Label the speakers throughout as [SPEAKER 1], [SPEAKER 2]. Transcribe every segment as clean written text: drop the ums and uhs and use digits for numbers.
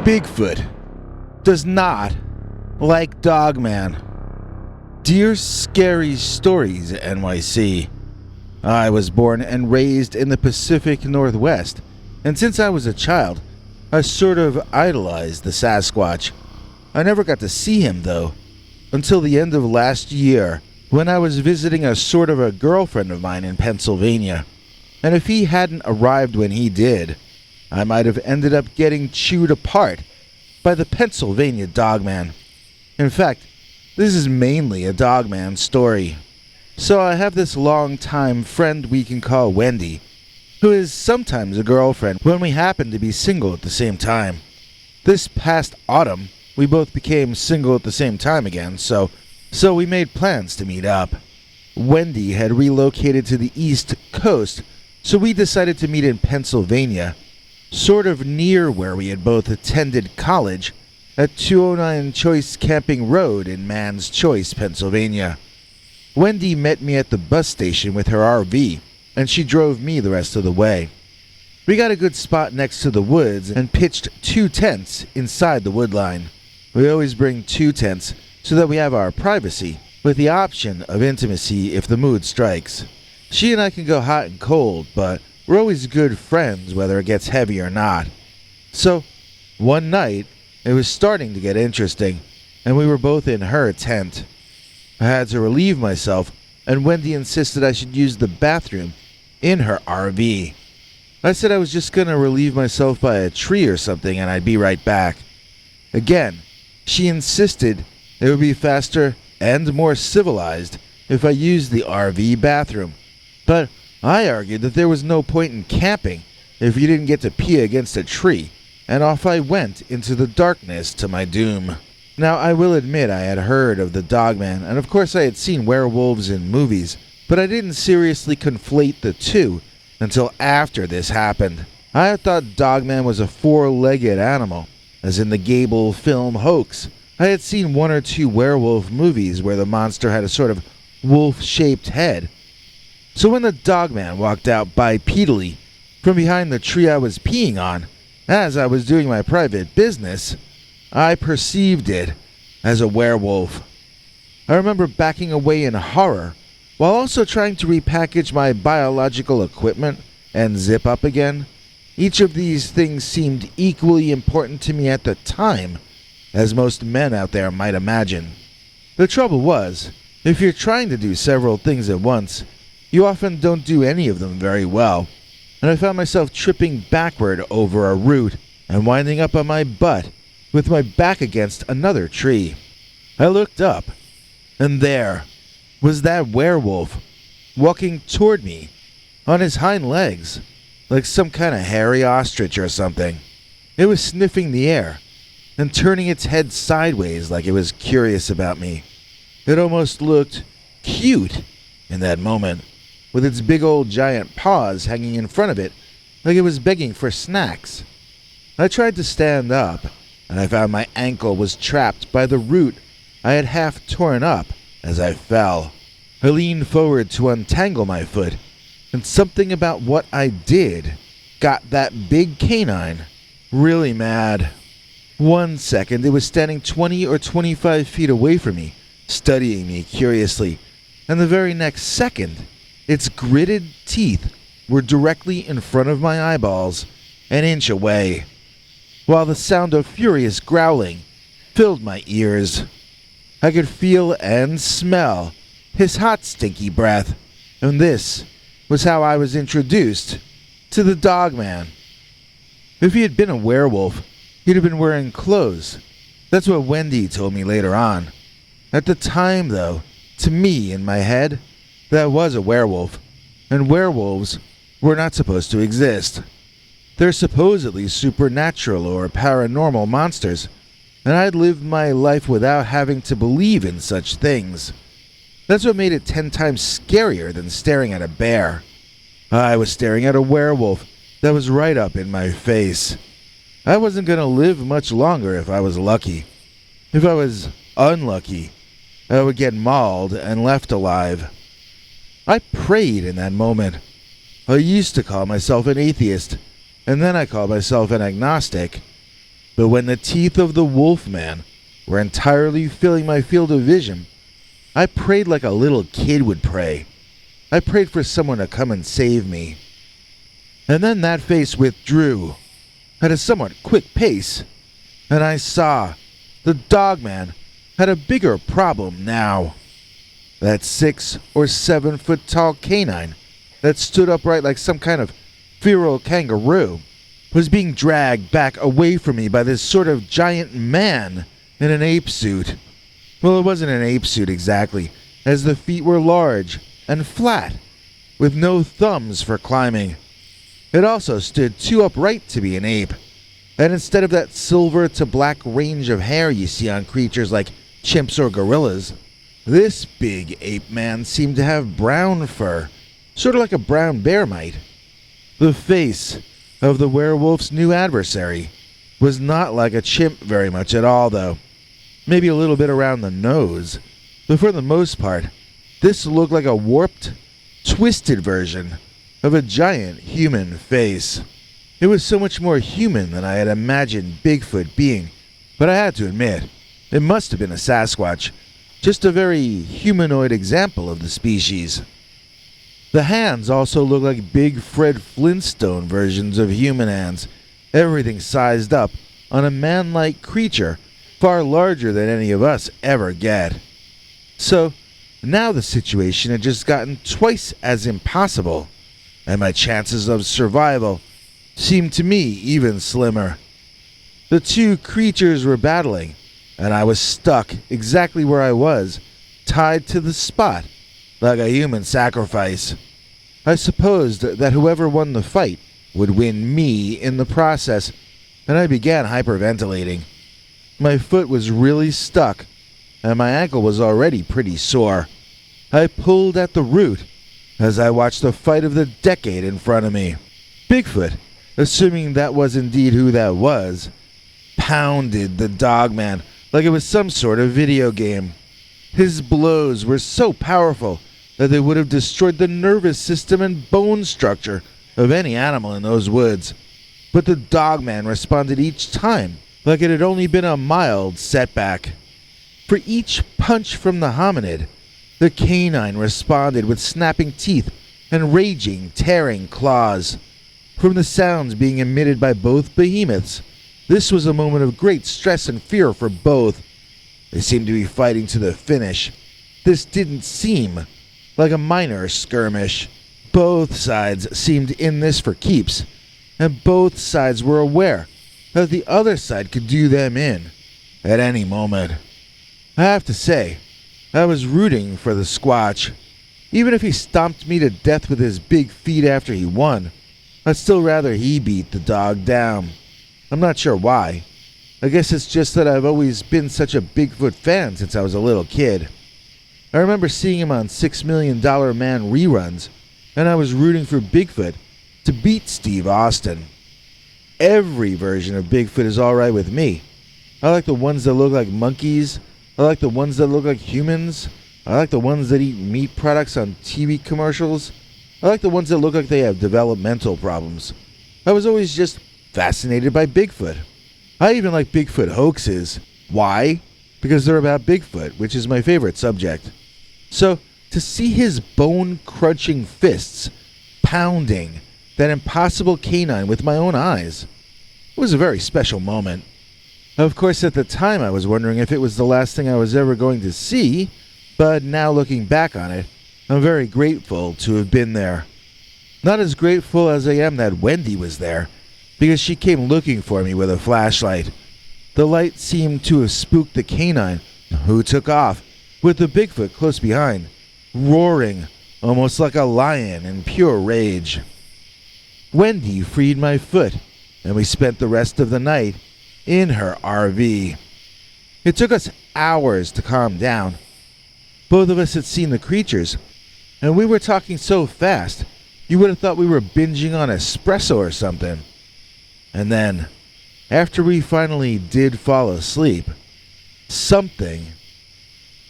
[SPEAKER 1] Bigfoot does not like Dogman. Dear Scary Stories, NYC. I was born and raised in the Pacific Northwest, and since I was a child, I sort of idolized the Sasquatch. I never got to see him, though, until the end of last year, when I was visiting a sort of a girlfriend of mine in Pennsylvania. And if he hadn't arrived when he did, I might have ended up getting chewed apart by the Pennsylvania Dogman. In fact, this is mainly a Dogman story. So I have this long-time friend we can call Wendy, who is sometimes a girlfriend when we happen to be single at the same time. This past autumn, we both became single at the same time again, so we made plans to meet up. Wendy had relocated to the East Coast, so we decided to meet in Pennsylvania, sort of near where we had both attended college, at 209 Choice Camping Road in Man's Choice, Pennsylvania. Wendy met me at the bus station with her RV, and she drove me the rest of the way. We got a good spot next to the woods and pitched 2 tents inside the woodline. We always bring 2 tents so that we have our privacy, with the option of intimacy if the mood strikes. She and I can go hot and cold, but we're always good friends whether it gets heavy or not. So, one night, it was starting to get interesting, and we were both in her tent. I had to relieve myself, and Wendy insisted I should use the bathroom in her RV. I said I was just going to relieve myself by a tree or something and I'd be right back. Again, she insisted it would be faster and more civilized if I used the RV bathroom. But I argued that there was no point in camping if you didn't get to pee against a tree, and off I went into the darkness to my doom. Now, I will admit I had heard of the Dogman, and of course I had seen werewolves in movies, but I didn't seriously conflate the two until after this happened. I had thought Dogman was a 4-legged animal, as in the Gable film Hoax. I had seen 1 or 2 werewolf movies where the monster had a sort of wolf-shaped head. So when the Dogman walked out bipedally from behind the tree I was peeing on, as I was doing my private business, I perceived it as a werewolf. I remember backing away in horror, while also trying to repackage my biological equipment and zip up again. Each of these things seemed equally important to me at the time, as most men out there might imagine. The trouble was, if you're trying to do several things at once, you often don't do any of them very well, and I found myself tripping backward over a root and winding up on my butt with my back against another tree. I looked up, and there was that werewolf walking toward me on his hind legs, like some kind of hairy ostrich or something. It was sniffing the air and turning its head sideways like it was curious about me. It almost looked cute in that moment, with its big old giant paws hanging in front of it like it was begging for snacks. I tried to stand up, and I found my ankle was trapped by the root I had half torn up as I fell. I leaned forward to untangle my foot, and something about what I did got that big canine really mad. 1 second, it was standing 20 or 25 feet away from me, studying me curiously, and the very next second, its gritted teeth were directly in front of my eyeballs, an inch away, while the sound of furious growling filled my ears. I could feel and smell his hot, stinky breath, and this was how I was introduced to the Dogman. If he had been a werewolf, he'd have been wearing clothes. That's what Wendy told me later on. At the time, though, to me, in my head, that was a werewolf, and werewolves were not supposed to exist. They're supposedly supernatural or paranormal monsters, and I'd lived my life without having to believe in such things. That's what made it 10 times scarier than staring at a bear. I was staring at a werewolf that was right up in my face. I wasn't going to live much longer if I was lucky. If I was unlucky, I would get mauled and left alive. I prayed in that moment. I used to call myself an atheist, and then I called myself an agnostic. But when the teeth of the wolf man were entirely filling my field of vision, I prayed like a little kid would pray. I prayed for someone to come and save me. And then that face withdrew at a somewhat quick pace, and I saw the Dogman had a bigger problem now. That 6 or 7 foot tall canine that stood upright like some kind of feral kangaroo was being dragged back away from me by this sort of giant man in an ape suit. Well, it wasn't an ape suit exactly, as the feet were large and flat, with no thumbs for climbing. It also stood too upright to be an ape, and instead of that silver to black range of hair you see on creatures like chimps or gorillas, this big ape man seemed to have brown fur, sort of like a brown bear might. The face of the werewolf's new adversary was not like a chimp very much at all, though. Maybe a little bit around the nose, but for the most part, this looked like a warped, twisted version of a giant human face. It was so much more human than I had imagined Bigfoot being, but I had to admit, it must have been a Sasquatch, just a very humanoid example of the species. The hands also looked like big Fred Flintstone versions of human hands, everything sized up on a man-like creature far larger than any of us ever get. So, now the situation had just gotten twice as impossible, and my chances of survival seemed to me even slimmer. The two creatures were battling, and I was stuck exactly where I was, tied to the spot, like a human sacrifice. I supposed that whoever won the fight would win me in the process, and I began hyperventilating. My foot was really stuck, and my ankle was already pretty sore. I pulled at the root as I watched the fight of the decade in front of me. Bigfoot, assuming that was indeed who that was, pounded the Dogman like it was some sort of video game. His blows were so powerful that they would have destroyed the nervous system and bone structure of any animal in those woods. But the Dogman responded each time like it had only been a mild setback. For each punch from the hominid, the canine responded with snapping teeth and raging, tearing claws. From the sounds being emitted by both behemoths, this was a moment of great stress and fear for both. They seemed to be fighting to the finish. This didn't seem like a minor skirmish. Both sides seemed in this for keeps, and both sides were aware that the other side could do them in at any moment. I have to say, I was rooting for the Squatch. Even if he stomped me to death with his big feet after he won, I'd still rather he beat the dog down. I'm not sure why. I guess it's just that I've always been such a Bigfoot fan since I was a little kid. I remember seeing him on $6 Million Man reruns, and I was rooting for Bigfoot to beat Steve Austin. Every version of Bigfoot is alright with me. I like the ones that look like monkeys. I like the ones that look like humans. I like the ones that eat meat products on TV commercials. I like the ones that look like they have developmental problems. I was always just fascinated by Bigfoot. I even like Bigfoot hoaxes. Why? Because they're about Bigfoot, which is my favorite subject. So, to see his bone-crunching fists pounding that impossible canine with my own eyes, it was a very special moment. Of course, at the time I was wondering if it was the last thing I was ever going to see, but now looking back on it, I'm very grateful to have been there. Not as grateful as I am that Wendy was there, because she came looking for me with a flashlight. The light seemed to have spooked the canine, who took off, with the Bigfoot close behind, roaring almost like a lion in pure rage. Wendy freed my foot, and we spent the rest of the night in her RV. It took us hours to calm down. Both of us had seen the creatures, and we were talking so fast, you would have thought we were binging on espresso or something. And then, after we finally did fall asleep, something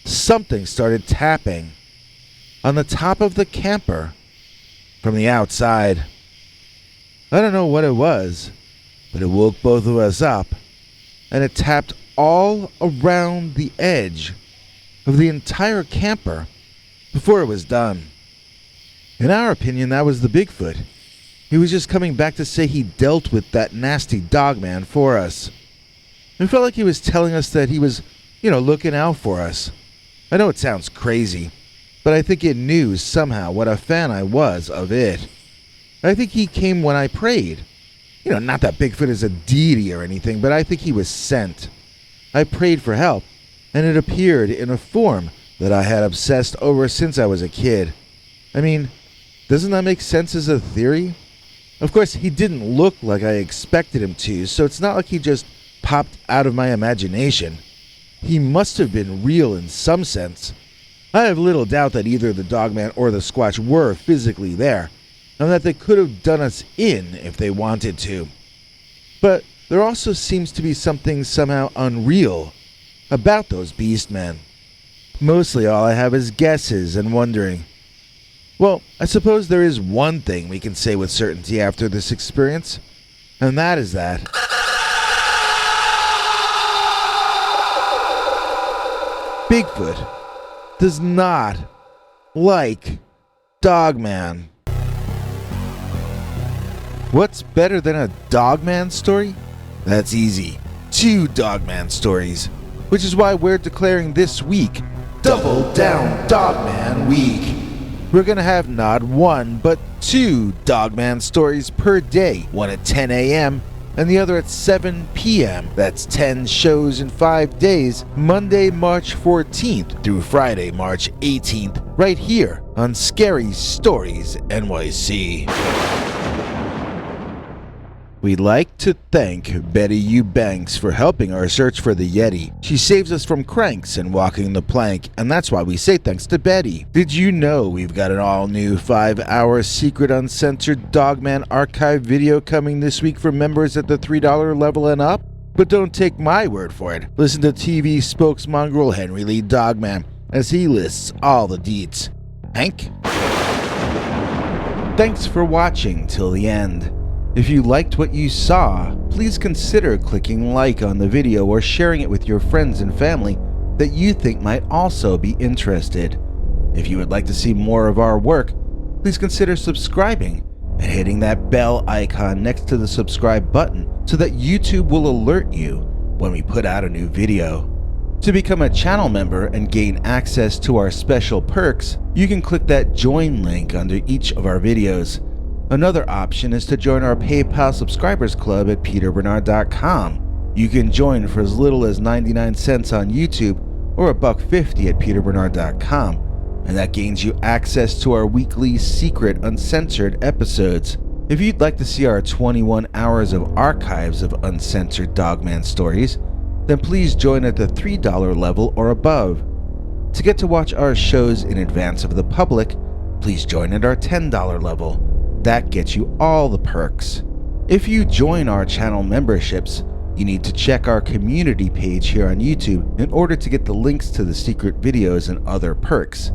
[SPEAKER 1] started tapping on the top of the camper from the outside. I don't know what it was, but it woke both of us up and it tapped all around the edge of the entire camper before it was done. In our opinion, that was the Bigfoot. He was just coming back to say he dealt with that nasty Dogman for us. It felt like he was telling us that he was, looking out for us. I know it sounds crazy, but I think it knew somehow what a fan I was of it. I think he came when I prayed. Not that Bigfoot is a deity or anything, but I think he was sent. I prayed for help, and it appeared in a form that I had obsessed over since I was a kid. I mean, doesn't that make sense as a theory? Of course, he didn't look like I expected him to, so it's not like he just popped out of my imagination. He must have been real in some sense. I have little doubt that either the Dogman or the Squatch were physically there, and that they could have done us in if they wanted to. But there also seems to be something somehow unreal about those beastmen. Mostly all I have is guesses and wondering. Well, I suppose there is one thing we can say with certainty after this experience, and that is that Bigfoot does not like Dogman. What's better than a Dogman story? That's easy. 2 Dogman stories, which is why we're declaring this week Double Down Dogman Week. We're gonna have not 1, but 2 Dogman stories per day, one at 10 a.m. and the other at 7 p.m. That's 10 shows in 5 days, Monday, March 14th through Friday, March 18th, right here on Scary Stories NYC. We'd like to thank Betty Eubanks for helping our search for the Yeti. She saves us from cranks and walking the plank, and that's why we say thanks to Betty. Did you know we've got an all-new 5-hour secret uncensored Dogman archive video coming this week for members at the $3 level and up? But don't take my word for it. Listen to TV spokesmongrel Henry Lee Dogman as he lists all the deets. Hank? Thanks for watching till the end. If you liked what you saw, please consider clicking like on the video or sharing it with your friends and family that you think might also be interested. If you would like to see more of our work, please consider subscribing and hitting that bell icon next to the subscribe button so that YouTube will alert you when we put out a new video. To become a channel member and gain access to our special perks, you can click that join link under each of our videos. Another option is to join our PayPal subscribers club at peterbernard.com. You can join for as little as 99 cents on YouTube or $1.50 at peterbernard.com, and that gains you access to our weekly secret uncensored episodes. If you'd like to see our 21 hours of archives of uncensored Dogman stories, then please join at the $3 level or above. To get to watch our shows in advance of the public, please join at our $10 level. That gets you all the perks. If you join our channel memberships, you need to check our community page here on YouTube in order to get the links to the secret videos and other perks.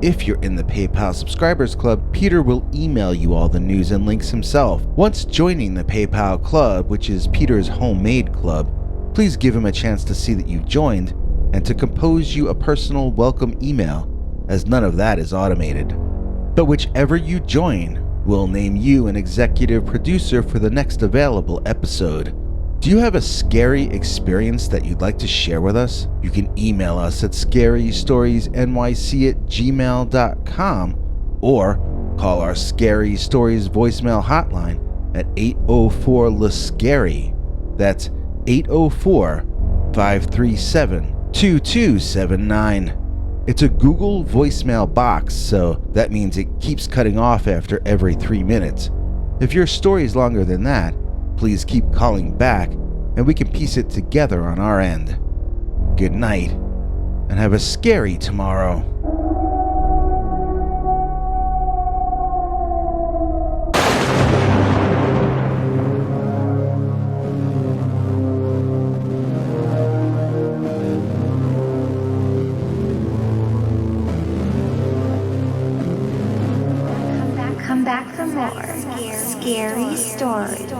[SPEAKER 1] If you're in the PayPal subscribers club, Peter will email you all the news and links himself. Once joining the PayPal club, which is Peter's homemade club, please give him a chance to see that you've joined and to compose you a personal welcome email, as none of that is automated. But whichever you join, we'll name you an executive producer for the next available episode. Do you have a scary experience that you'd like to share with us? You can email us at scarystoriesnyc@gmail.com or call our Scary Stories voicemail hotline at 804-LA-SCARY. That's 804-537-2279. It's a Google voicemail box, so that means it keeps cutting off after every 3 minutes. If your story is longer than that, please keep calling back and we can piece it together on our end. Good night, and have a scary tomorrow.
[SPEAKER 2] Come back for more scary stories.